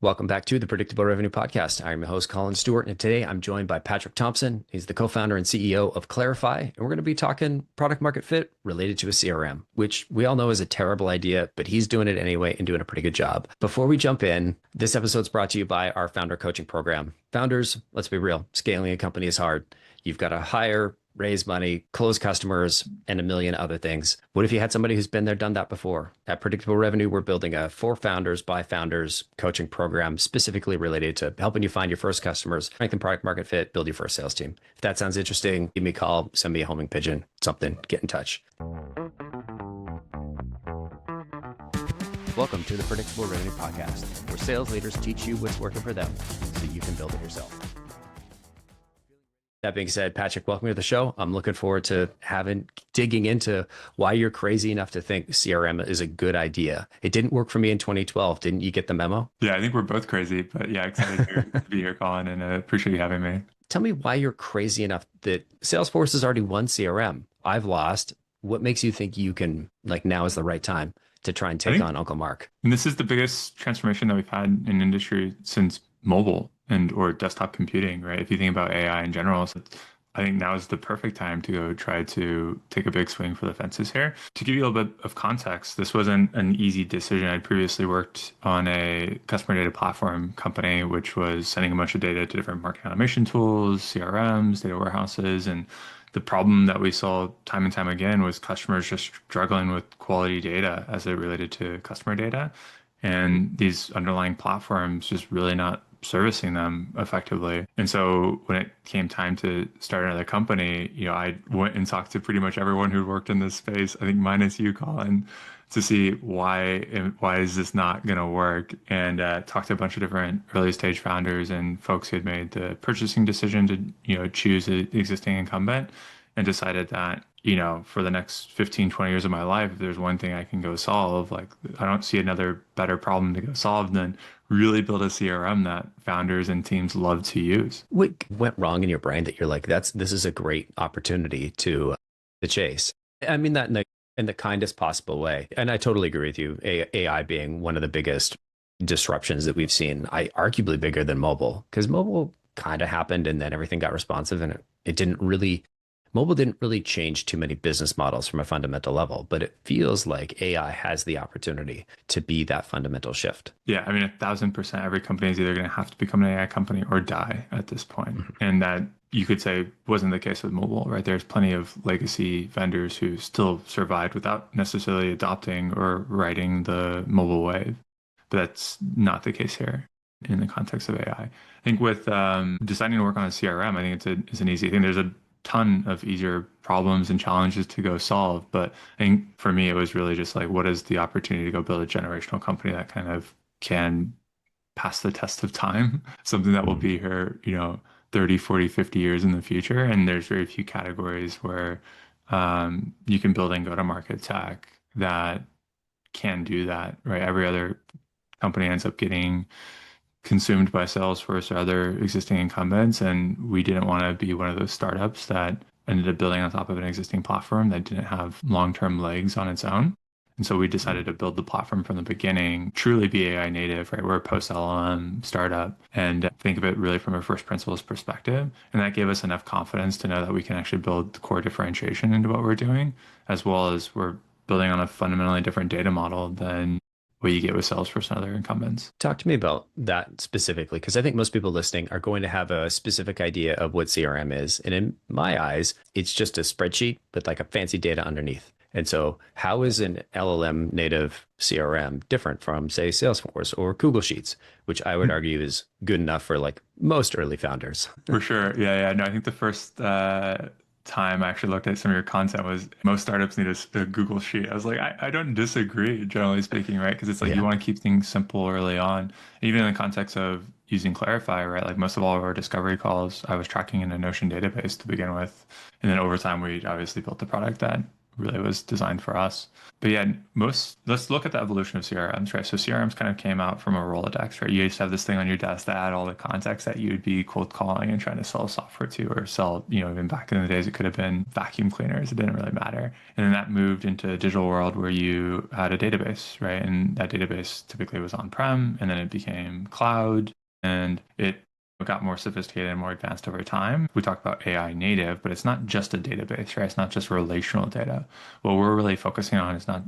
Welcome back to the Predictable Revenue Podcast. I'm your host, Collin Stewart, and today I'm joined by Patrick Thompson. He's the co-founder and CEO of Clarify, and we're going to be talking product market fit related to a CRM, which we all know is a terrible idea, but he's doing it anyway and doing a pretty good job. Before we jump in, this episode's brought to you by our founder coaching program. Founders, let's be real, scaling a company is hard. You've got to hire, raise money, close customers, and a million other things. What if you had somebody who's been there, done that before? At Predictable Revenue, we're building a for founders by founders coaching program specifically related to helping you find your first customers, strengthen product market fit, build your first sales team. If that sounds interesting, give me a call, send me a homing pigeon, something, get in touch. Welcome to the Predictable Revenue Podcast, where sales leaders teach you what's working for them so you can build it yourself. That being said, Patrick, welcome to the show. I'm looking forward to digging into why you're crazy enough to think CRM is a good idea. It didn't work for me in 2012. Didn't you get the memo? Yeah, I think we're both crazy, but yeah, excited to be here, Colin, and appreciate you having me. Tell me why you're crazy enough that Salesforce has already won CRM. I've lost. What makes you think you can, now is the right time to try and take on Uncle Mark? And this is the biggest transformation that we've had in industry since mobile or desktop computing, right? If you think about AI in general, so I think now is the perfect time to go try to take a big swing for the fences here. To give you a little bit of context, this wasn't an easy decision. I'd previously worked on a customer data platform company, which was sending a bunch of data to different marketing automation tools, CRMs, data warehouses. And the problem that we saw time and time again was customers just struggling with quality data as it related to customer data. And these underlying platforms just really not servicing them effectively. And so when it came time to start another company, I went and talked to pretty much everyone who worked in this space, I think minus you, Colin, to see why is this not going to work, and talked to a bunch of different early stage founders and folks who had made the purchasing decision to choose the existing incumbent, and decided that for the next 15, 20 years of my life, if there's one thing I can go solve, I don't see another better problem to go solve than really build a CRM that founders and teams love to use. What went wrong in your brain that you're like, this is a great opportunity to chase? I mean that in the kindest possible way. And I totally agree with you. AI being one of the biggest disruptions that we've seen, arguably bigger than mobile, because mobile kind of happened and then everything got responsive, and mobile didn't really change too many business models from a fundamental level, but it feels like AI has the opportunity to be that fundamental shift. Yeah, I mean, 1,000%, every company is either going to have to become an AI company or die at this point. Mm-hmm. And that, you could say, wasn't the case with mobile, right? There's plenty of legacy vendors who still survived without necessarily adopting or riding the mobile wave. But that's not the case here in the context of AI. I think with deciding to work on a CRM, I think it's an easy thing. There's a ton of easier problems and challenges to go solve. But I think for me, it was really just what is the opportunity to go build a generational company that kind of can pass the test of time, something that will be here, 30, 40, 50 years in the future. And there's very few categories where you can build and go to market tech that can do that, right? Every other company ends up getting consumed by Salesforce or other existing incumbents. And we didn't want to be one of those startups that ended up building on top of an existing platform that didn't have long-term legs on its own. And so we decided to build the platform from the beginning, truly be AI native, right? We're a post-LLM startup, and think of it really from a first principles perspective. And that gave us enough confidence to know that we can actually build the core differentiation into what we're doing, as well as we're building on a fundamentally different data model than what you get with Salesforce and other incumbents. Talk to me about that specifically, because I think most people listening are going to have a specific idea of what CRM is. And in my eyes, it's just a spreadsheet with a fancy data underneath. And so how is an LLM native CRM different from, say, Salesforce or Google Sheets, which I would argue is good enough for most early founders? For sure. Yeah. No, I think the first time I actually looked at some of your content was most startups need a Google Sheet. I was like, I don't disagree, generally speaking, right? Because it's you want to keep things simple early on. And even in the context of using Clarify, right? Most of all of our discovery calls, I was tracking in a Notion database to begin with. And then over time, we obviously built a product that really was designed for us. But yeah, let's look at the evolution of CRMs, right? So CRMs kind of came out from a Rolodex, right? You used to have this thing on your desk that had all the contacts that you'd be cold calling and trying to sell software to, or sell, even back in the days, it could have been vacuum cleaners. It didn't really matter. And then that moved into a digital world where you had a database, right? And that database typically was on-prem, and then it became cloud, and it got more sophisticated and more advanced over time. We talk about AI native, but it's not just a database, right? It's not just relational data. What we're really focusing on is not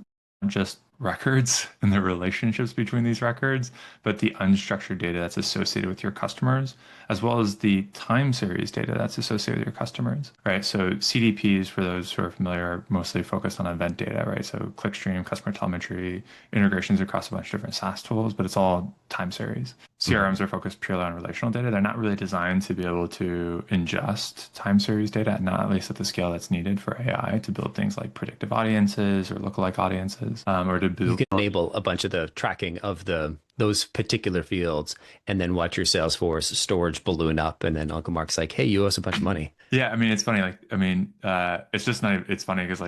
just records and the relationships between these records, but the unstructured data that's associated with your customers, as well as the time series data that's associated with your customers, right? So CDPs, for those who are familiar, are mostly focused on event data, right? So clickstream, customer telemetry, integrations across a bunch of different SaaS tools, but it's all time series. CRMs are focused purely on relational data. They're not really designed to be able to ingest time series data, not at least at the scale that's needed for AI to build things like predictive audiences or lookalike audiences, or to build. You can enable a bunch of the tracking of those particular fields, and then watch your Salesforce storage balloon up, and then Uncle Mark's like, "Hey, you owe us a bunch of money." Yeah, I mean, it's funny. It's just not. It's funny because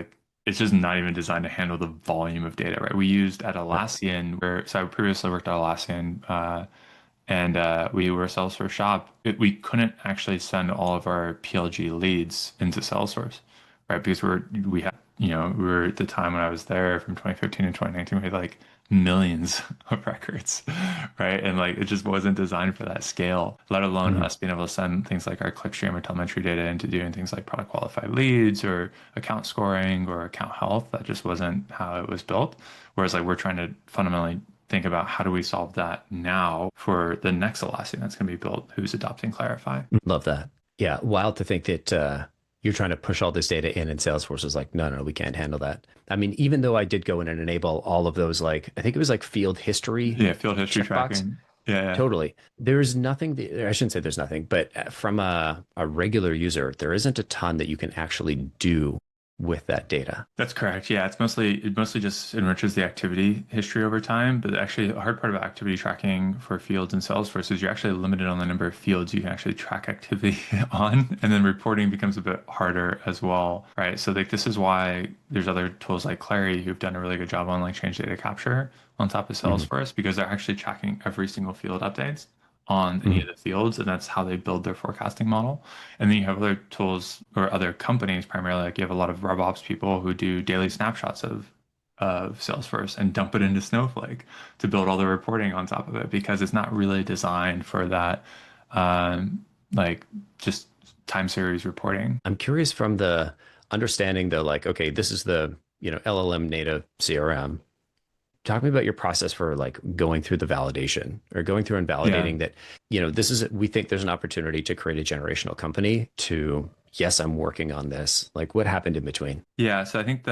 it's just not even designed to handle the volume of data, right? We used at Atlassian, so I previously worked at Atlassian, and we were a Salesforce shop. We couldn't actually send all of our PLG leads into Salesforce, right? Because we were at the time when I was there from 2015 to 2019, we had like millions of records, right? And it just wasn't designed for that scale, let alone us being able to send things like our clickstream or telemetry data into doing things like product qualified leads or account scoring or account health. That just wasn't how it was built. Whereas we're trying to fundamentally think about how do we solve that now for the next Atlassian that's going to be built who's adopting Clarify. Love that. Yeah, wild to think that you're trying to push all this data in, and Salesforce is like, no, we can't handle that. I mean, even though I did go in and enable all of those, I think it was field history. Yeah, field history checkbox. Tracking. Yeah. Totally. There's nothing, I shouldn't say there's nothing, but from a regular user, there isn't a ton that you can actually do with that data. That's correct. Yeah, it mostly just enriches the activity history over time. But actually, the hard part about activity tracking for fields in Salesforce is you're actually limited on the number of fields you can actually track activity on, and then reporting becomes a bit harder as well, right? So this is why there's other tools like Clary who've done a really good job on change data capture on top of Salesforce, because they're actually tracking every single field updates on any of the fields, and that's how they build their forecasting model. And then you have other tools or other companies, primarily you have a lot of RevOps people who do daily snapshots of Salesforce and dump it into Snowflake to build all the reporting on top of it, because it's not really designed for that just time series reporting. I'm curious from the understanding though, okay, this is the LLM native CRM. Talk to me about your process for going through the validation or going through and validating that, we think there's an opportunity to create a generational company to, yes, I'm working on this. What happened in between? Yeah. So I think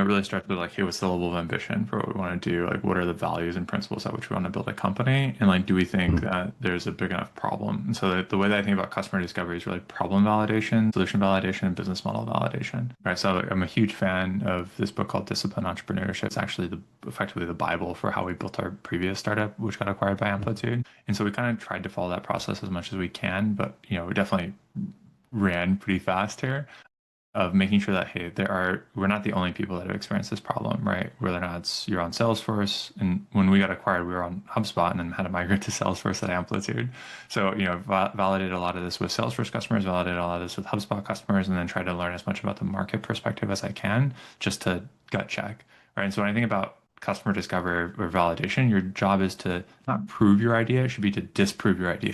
really starts with hey, what's the level of ambition for what we want to do? What are the values and principles at which we want to build a company? And do we think that there's a big enough problem? And so the way that I think about customer discovery is really problem validation, solution validation, and business model validation. Right. So I'm a huge fan of this book called Disciplined Entrepreneurship. It's actually effectively the Bible for how we built our previous startup, which got acquired by Amplitude. And so we kind of tried to follow that process as much as we can, but we definitely ran pretty fast here, of making sure that, hey, we're not the only people that have experienced this problem, right? Whether or not you're on Salesforce, and when we got acquired, we were on HubSpot and then had to migrate to Salesforce at Amplitude. So, validated a lot of this with Salesforce customers, validated a lot of this with HubSpot customers, and then tried to learn as much about the market perspective as I can, just to gut check, right? And so when I think about customer discovery or validation, your job is to not prove your idea, it should be to disprove your idea.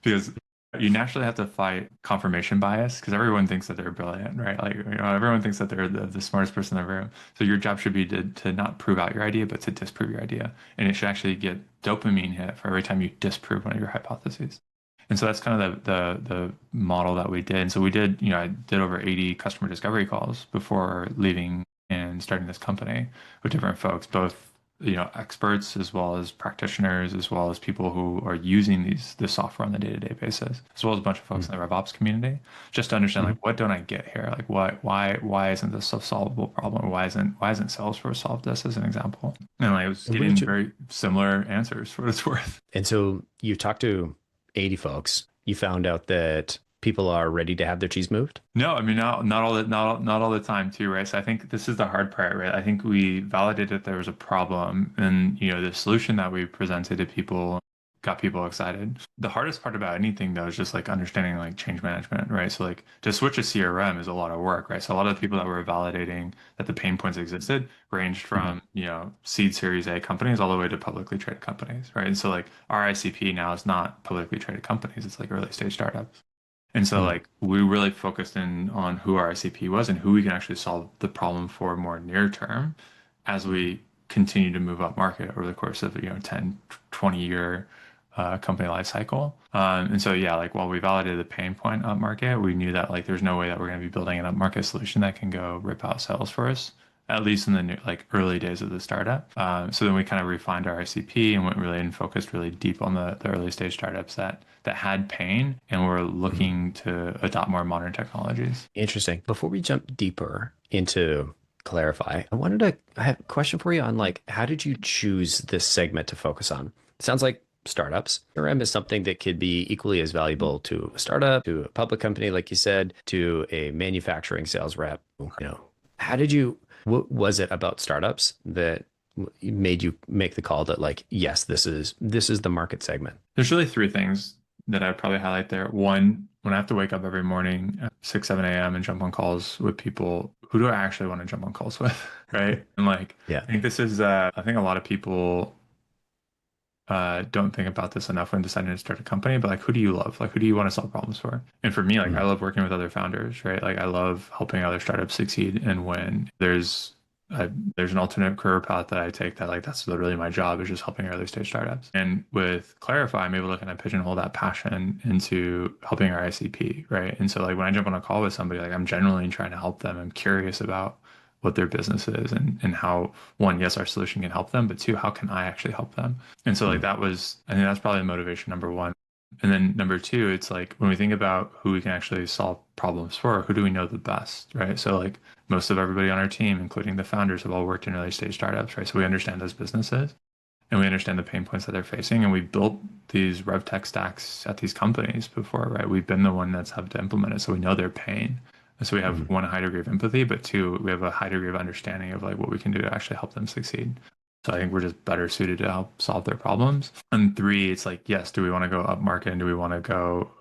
Because you naturally have to fight confirmation bias, because everyone thinks that they're brilliant, right? Everyone thinks that they're the smartest person in the room. So your job should be to not prove out your idea, but to disprove your idea. And it should actually get dopamine hit for every time you disprove one of your hypotheses. And so that's kind of the model that we did. And so we did, I did over 80 customer discovery calls before leaving and starting this company with different folks, both experts as well as practitioners, as well as people who are using this software on a day-to-day basis, as well as a bunch of folks in the RevOps community, just to understand what don't I get here? Why isn't this a solvable problem? Or why isn't Salesforce solved this, as an example? And I was getting very similar answers for what it's worth. And so you talked to 80 folks. You found out that people are ready to have their cheese moved? No, I mean not all the time too, right? So I think this is the hard part, right? I think we validated that there was a problem, and the solution that we presented to people got people excited. The hardest part about anything though is just like understanding like change management, right? So like to switch a CRM is a lot of work, right? So a lot of the people that were validating that the pain points existed ranged Mhm. from, seed series A companies all the way to publicly traded companies, right? And so like our ICP now is not publicly traded companies, it's like early stage startups. And so Mhm. like we really focused in on who our ICP was and who we can actually solve the problem for more near term as we continue to move up market over the course of, 10, 20 year company life cycle. And so yeah, like while we validated the pain point up market, we knew that like there's no way that we're going to be building an up market solution that can go rip out sales for us, at least in the like early days of the startup. So then we kind of refined our ICP and went really and focused really deep on the early stage startups that had pain and were Mhm. looking to adopt more modern technologies. Interesting. Before we jump deeper into Clarify, I have a question for you on like, how did you choose this segment to focus on? It sounds like startups. CRM is something that could be equally as valuable to a startup, to a public company, like you said, to a manufacturing sales rep. How did you, what was it about startups that made you make the call that like, yes, this is the market segment? There's really three things that I'd probably highlight there. One, when I have to wake up every morning at 6, 7 a.m. and jump on calls with people, who do I actually want to jump on calls with? Right. And like, Yeah. I think this is, I think a lot of people don't think about this enough when deciding to start a company, but like, who do you love? Like, who do you want to solve problems for? And for me, like, I Mm. love working with other founders, right? Like, I love helping other startups succeed and win. There's an alternate career path that I take that like that's literally my job is just helping early stage startups. And with Clarify, I'm able to kind of pigeonhole that passion into helping our ICP, right? And so like when I jump on a call with somebody, like I'm genuinely trying to help them. I'm curious about what their business is and how one, yes, our solution can help them, but two, how can I actually help them? And so like Mm. that was, I think that's probably motivation number one. And then number two, it's like when we think about who we can actually solve problems for, who do we know the best, right? So like most of everybody on our team, including the founders, have all worked in early stage startups, right? So we understand those businesses and we understand the pain points that they're facing. And we built these rev tech stacks at these companies before, right? We've been the one that's had to implement it. So we know their pain. And so we have Mm. one, a high degree of empathy, but two, we have a high degree of understanding of like what we can do to actually help them succeed. So I think we're just better suited to help solve their problems. And three, it's like, yes, do we want to go up market and do we want to go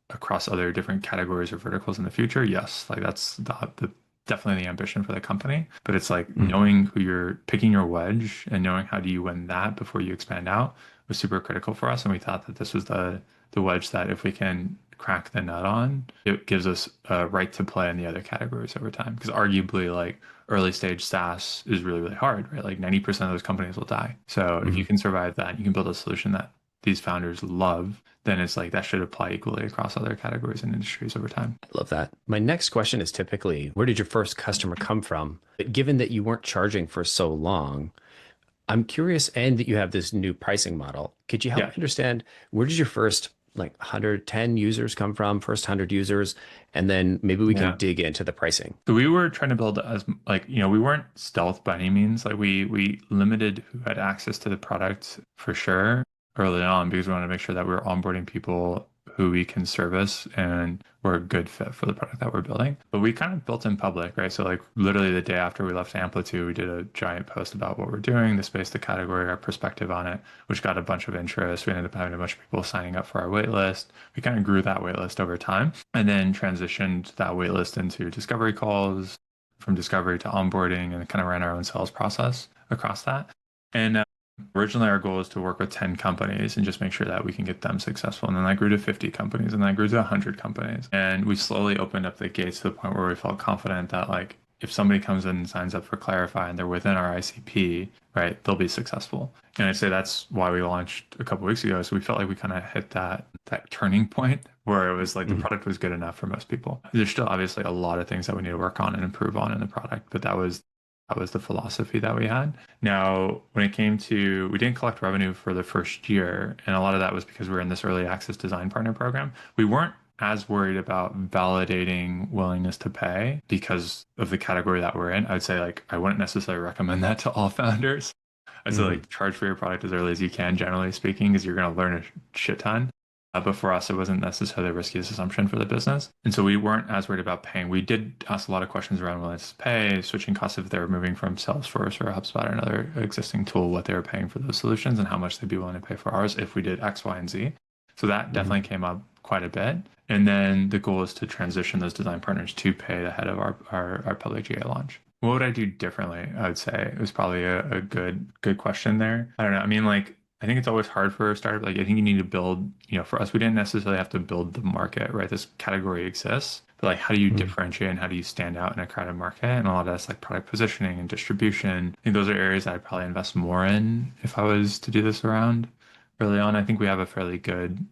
across other different categories or verticals in the future? Yes, like that's the definitely the ambition for the company. But it's like Mm. knowing who you're picking your wedge and knowing how do you win that before you expand out was super critical for us. And we thought that this was the wedge that if we can crack the nut on, it gives us a right to play in the other categories over time. Because arguably, like early stage SaaS is really, really hard, right? Like 90% of those companies will die. So if you Mm. can survive that, you can build a solution that these founders love, then it's like that should apply equally across other categories and industries over time. I love that. My next question is typically, where did your first customer come from? But given that you weren't charging for so long, I'm curious, and that you have this new pricing model. Could you help me Yeah. understand where did your first like 110 users come from, first 100 users, and then maybe we can Yeah. dig into the pricing. So we were trying to build as like, we weren't stealth by any means. Like we limited who had access to the product for sure early on because we want to make sure that we were onboarding people who we can service and were a good fit for the product that we're building. But we kind of built in public, right? So like literally the day after we left Amplitude, we did a giant post about what we're doing, the space, the category, our perspective on it, which got a bunch of interest. We ended up having a bunch of people signing up for our wait list. We kind of grew that wait list over time and then transitioned that wait list into discovery calls, from discovery to onboarding, and kind of ran our own sales process across that. And originally, our goal was to work with 10 companies and just make sure that we can get them successful. And then that grew to 50 companies and then grew to 100 companies. And we slowly opened up the gates to the point where we felt confident that, like, if somebody comes in and signs up for Clarify and they're within our ICP, right, they'll be successful. And I'd say that's why we launched a couple of weeks ago. So we felt like we kind of hit that turning point where it was like the Mhm. product was good enough for most people. There's still obviously a lot of things that we need to work on and improve on in the product, but that was the philosophy that we had. Now, when it came to, we didn't collect revenue for the first year, and a lot of that was because we were in this early access design partner program. We weren't as worried about validating willingness to pay because of the category that we're in. I would say like I wouldn't necessarily recommend that to all founders. I'd say Mhm. like charge for your product as early as you can, generally speaking, because you're going to learn a shit ton. But for us, it wasn't necessarily the riskiest assumption for the business. And so we weren't as worried about paying. We did ask a lot of questions around willingness to pay, switching costs if they were moving from Salesforce or HubSpot or another existing tool, what they were paying for those solutions and how much they'd be willing to pay for ours if we did X, Y, and Z. So that definitely came up quite a bit. And then the goal is to transition those design partners to pay ahead of our public GA launch. What would I do differently? I would say it was probably a good question there. I don't know. I mean, like, I think it's always hard for a startup. Like, I think you need to build, for us, we didn't necessarily have to build the market, right? This category exists, but like, how do you differentiate and how do you stand out in a crowded market? And a lot of that's like product positioning and distribution. I think those are areas I'd probably invest more in if I was to do this around early on. I think we have a fairly good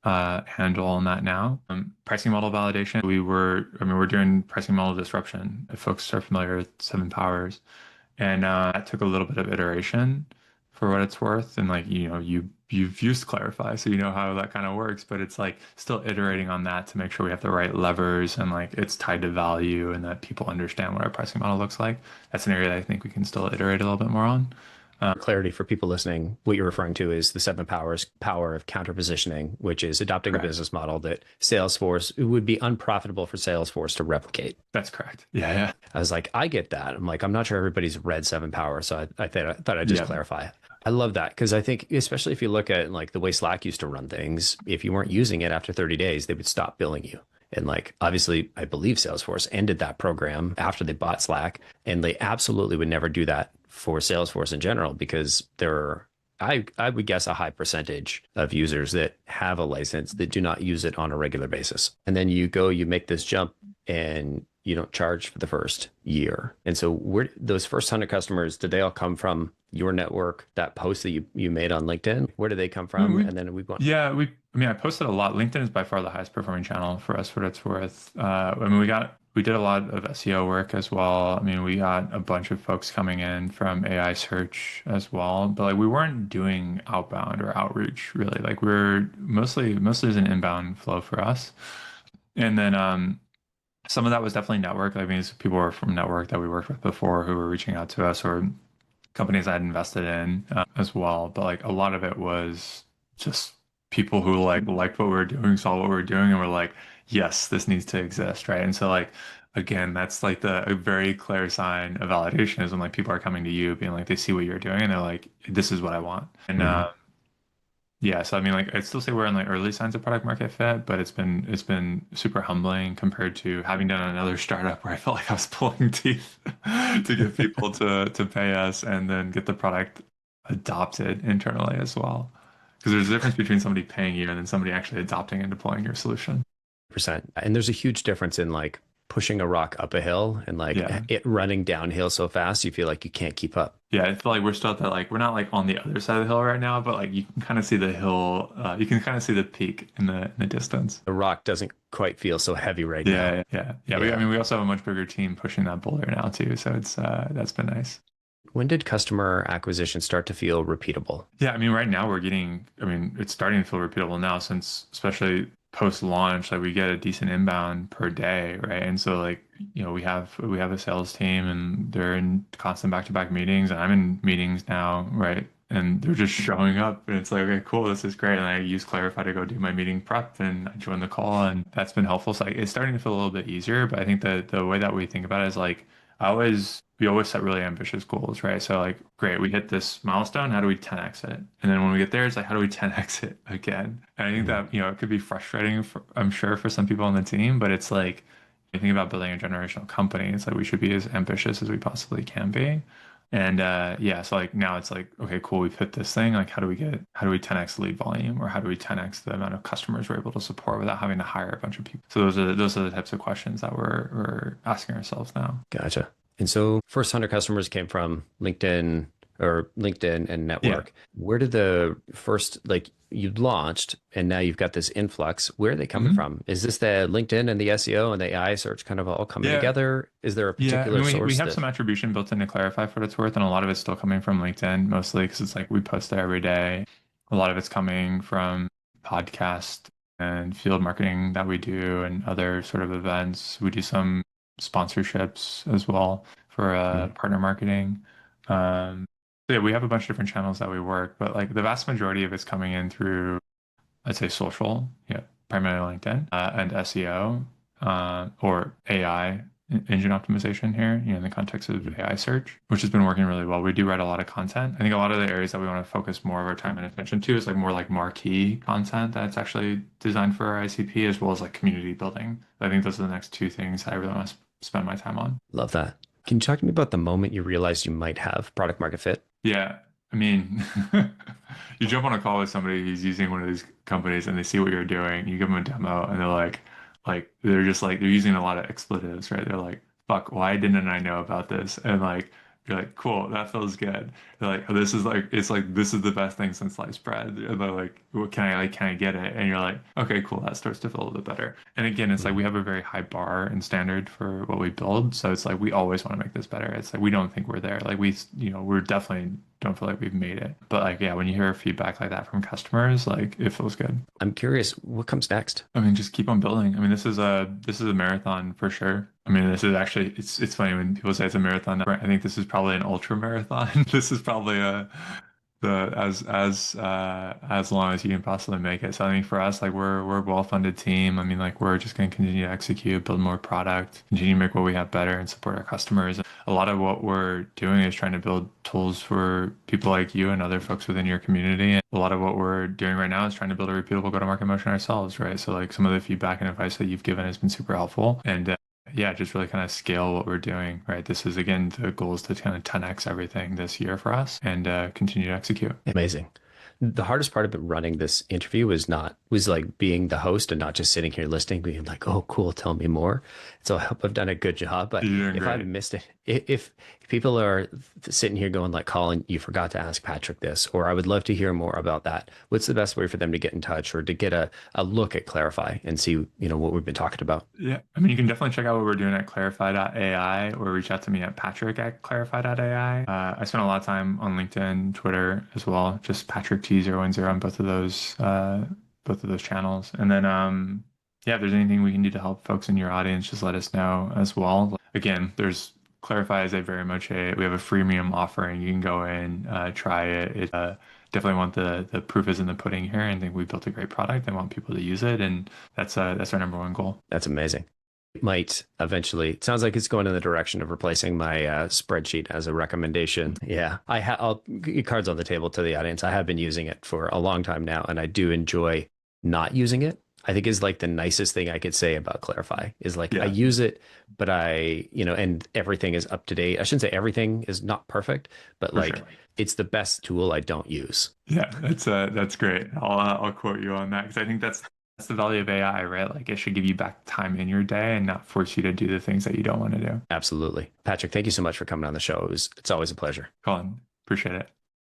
handle on that now. Pricing model validation. We're doing pricing model disruption. If folks are familiar with Seven Powers, and that took a little bit of iteration for what it's worth. And like, you've used Clarify, so you know how that kind of works, but it's like still iterating on that to make sure we have the right levers and like it's tied to value and that people understand what our pricing model looks like. That's an area that I think we can still iterate a little bit more on. For clarity for people listening, what you're referring to is the seven powers power of counter positioning, which is adopting Correct. a business model that Salesforce, it would be unprofitable for Salesforce to replicate. That's correct. Yeah. I was like, I get that. I'm like, I'm not sure everybody's read seven powers, so I thought I'd just clarify. I love that because I think, especially if you look at like the way Slack used to run things, if you weren't using it after 30 days, they would stop billing you. And like, obviously, I believe Salesforce ended that program after they bought Slack, and they absolutely would never do that for Salesforce in general because there are, I would guess, a high percentage of users that have a license that do not use it on a regular basis. And then you make this jump and you don't charge for the first year. And so where those first 100 customers, did they all come from your network, that post that you made on LinkedIn? Where did they come from? And then we've gone. Yeah, I posted a lot. LinkedIn is by far the highest performing channel for us, for what it's worth. We did a lot of SEO work as well. I mean, we got a bunch of folks coming in from AI search as well, but like we weren't doing outbound or outreach really. Like we're mostly as an inbound flow for us. And then some of that was definitely network. I mean, people were from network that we worked with before who were reaching out to us, or companies I'd invested in as well. But like a lot of it was just people who liked what we were doing, saw what we were doing, and were like, yes, this needs to exist, right? And so like again, that's like a very clear sign of validation is when like people are coming to you being like they see what you're doing and they're like, this is what I want. And yeah, so I mean, like I'd still say we're in like early signs of product market fit, but it's been super humbling compared to having done another startup where I felt like I was pulling teeth to get people to pay us and then get the product adopted internally as well. Because there's a difference between somebody paying you and then somebody actually adopting and deploying your solution. Percent. And there's a huge difference in like pushing a rock up a hill and like it running downhill so fast you feel like you can't keep up. Yeah, I feel like we're still at that, like we're not like on the other side of the hill right now, but like you can kind of see the hill, you can kind of see the peak in the distance. The rock doesn't quite feel so heavy right now. Yeah. We also have a much bigger team pushing that boulder now too, so it's that's been nice. When did customer acquisition start to feel repeatable? Yeah, I mean, right now it's starting to feel repeatable now since especially post-launch, like we get a decent inbound per day, right? And so like, we have a sales team and they're in constant back-to-back meetings and I'm in meetings now, right? And they're just showing up and it's like, okay, cool, this is great. And I use Clarify to go do my meeting prep and I join the call and that's been helpful. So like, it's starting to feel a little bit easier, but I think the way that we think about it is like, we always set really ambitious goals, right? So like, great, we hit this milestone. How do we 10x it? And then when we get there, it's like, how do we 10x it again? And I think that, it could be frustrating I'm sure for some people on the team, but it's like, you think about building a generational company, it's like we should be as ambitious as we possibly can be. And so like now it's like, okay, cool, we've hit this thing. Like, how do we 10x lead volume, or how do we 10x the amount of customers we're able to support without having to hire a bunch of people? So those are the types of questions that we're asking ourselves now. Gotcha. And so first 100 customers came from LinkedIn and network. Where did the first, like you launched and now you've got this influx, where are they coming from? Is this the LinkedIn and the SEO and the AI search kind of all coming together? Is there a particular source? We have some attribution built into Clarify for what it's worth, and a lot of it's still coming from LinkedIn, mostly because it's like we post there every day. A lot of it's coming from podcast and field marketing that we do and other sort of events. We do some sponsorships as well for partner marketing. Yeah, we have a bunch of different channels that we work, but like the vast majority of it's coming in through I'd say social, yeah, primarily LinkedIn, and SEO, or AI engine optimization here, in the context of AI search, which has been working really well. We do write a lot of content. I think a lot of the areas that we want to focus more of our time and attention to is like more like marquee content that's actually designed for our ICP, as well as like community building. I think those are the next two things I really want to spend my time on. Love that. Can you talk to me about the moment you realized you might have product market fit? Yeah, I mean, you jump on a call with somebody who's using one of these companies and they see what you're doing, you give them a demo and they're like they're just like they're using a lot of expletives, right? They're like, "Fuck, why didn't I know about this?" And like you're like, "Cool, that feels good." They're like, "Oh, this is like it's like this is the best thing since sliced bread." And they're like, "What can I get it?" And you're like, "Okay, cool, that starts to feel a little bit better." And again, it's like we Mhm. have a very high bar and standard for what we build, so it's like we always want to make this better. It's like we don't think we're there. Like we're definitely don't feel like we've made it. But like, yeah, when you hear feedback like that from customers, like it feels good. I'm curious, what comes next? I mean, just keep on building. I mean, this is a marathon for sure. I mean, this is actually it's funny when people say it's a marathon. I think this is probably an ultra marathon. This is probably a the as long as you can possibly make it. So I think for us, like we're a well-funded team. I mean, like we're just going to continue to execute, build more product, continue to make what we have better, and support our customers. A lot of what we're doing is trying to build tools for people like you and other folks within your community. And a lot of what we're doing right now is trying to build a repeatable go-to-market motion ourselves, right? So like some of the feedback and advice that you've given has been super helpful. And yeah, just really kind of scale what we're doing, right? This is again, the goal is to kind of 10x everything this year for us and continue to execute. Amazing. The hardest part about running this interview was like being the host and not just sitting here listening, being like, "Oh, cool, tell me more." So I hope I've done a good job. But You're doing if I've great. missed it, if people are sitting here going like, "Colin, you forgot to ask Patrick this," or "I would love to hear more about that," what's the best way for them to get in touch or to get a look at Clarify and see, what we've been talking about? Yeah, I mean, you can definitely check out what we're doing at clarify.ai or reach out to me at patrick@clarify.ai. I spend a lot of time on LinkedIn, Twitter as well, just Patrick T010 on both of those channels. And then, yeah, if there's anything we can do to help folks in your audience, just let us know as well. Again, Clarify is a very much we have a freemium offering. You can go in, try it. Definitely want the proof is in the pudding here, and think we built a great product. I want people to use it, and that's our number one goal. That's amazing. It might eventually. It sounds like it's going in the direction of replacing my spreadsheet as a recommendation. Yeah, I'll get cards on the table to the audience. I have been using it for a long time now, and I do enjoy not using it. I think is like the nicest thing I could say about Clarify is like I Yeah, use it, but and everything is up to date. I shouldn't say everything is not perfect, but for sure. like it's the best tool I don't use. Yeah, that's great. I'll quote you on that because I think that's the value of AI, right? Like it should give you back time in your day and not force you to do the things that you don't want to do. Absolutely. Patrick, thank you so much for coming on the show. It's always a pleasure. Colin, appreciate it.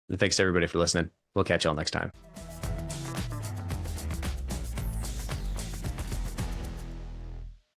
And thanks to everybody for listening. We'll catch y'all next time.